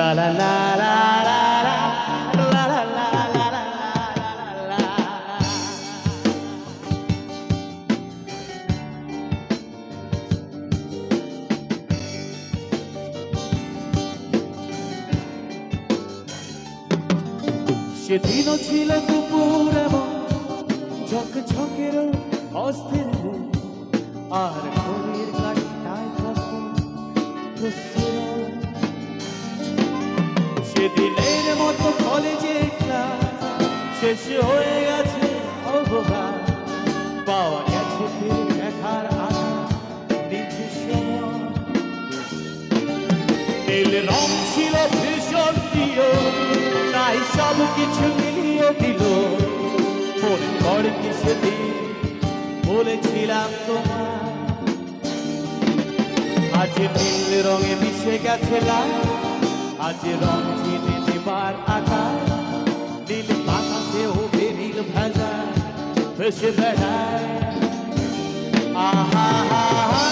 La la la la la la la la la la la la. সেদিনও ছিল দুপুর এমন ঝকঝকের অস্থির আর ঘড়ির কাঁটায় তখন সেদিনের মতো কলেজের ক্লাস শেষ হয়ে গেছে অবকাশ পাওয়া গেছে ফিরে দেখার আশা নিচে নীল রং ছিল ভীষণ প্রিয় তাই সব কিছু মিলিয়ে দিল মনে পড়ে কি সেদিন বলেছিলাম তোমার আজ নীল রঙে মিশে গেছে লাল আজ রং চিনে নেবার আকাশ নীল বাতাসেও বেরিল ভেজা ভেসে বেড়ায় আহা হা হা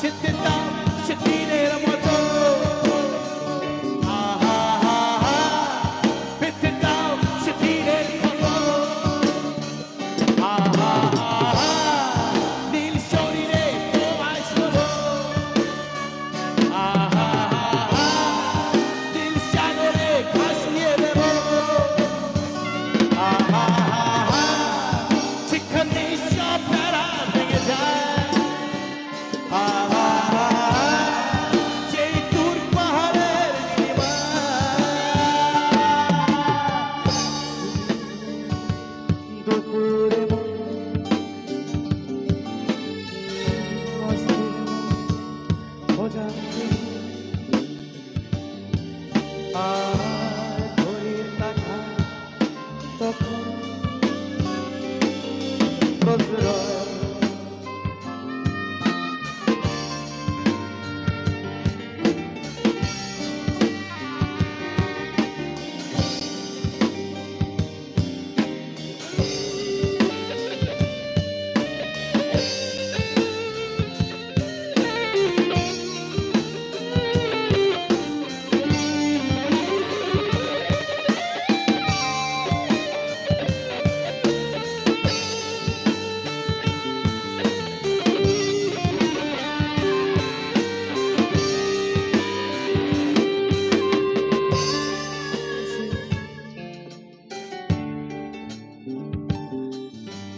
চিত্তাম সেদিনের মতো আহা হা হা চিত্তাম সেদিনের মতো আহা হা হা নীল শরীরে তোমায় শুভ আহা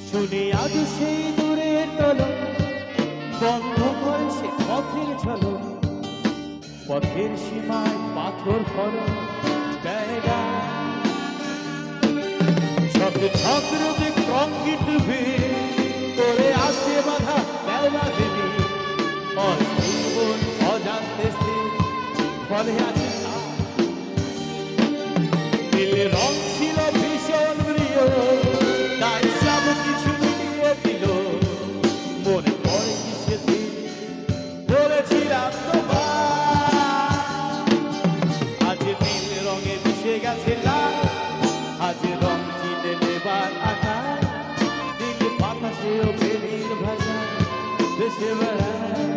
শুনে আজ সেই দূরের দোলন বন্ধ করে সে পথের ঝলক পথের সীমায় পাথর ফলক ঝকঝকে কংক্রিট করে আসে বাধা বেলা দেবী অজীবন অজান্তে স্থির ফলে আছে নীল রং ছিল ভীষণ প্রিয় তাই সব কিছু মিলিয়ে দিল মনে পড়ে কি সেদিন বলেছিলাম তোমার আজ নীল রঙে মিশে গেছে লাল আজ রং চিনে নেবার আকাশ নীল বাতাসেও বেরিয়ে ভাষা দেশে বেড়ায়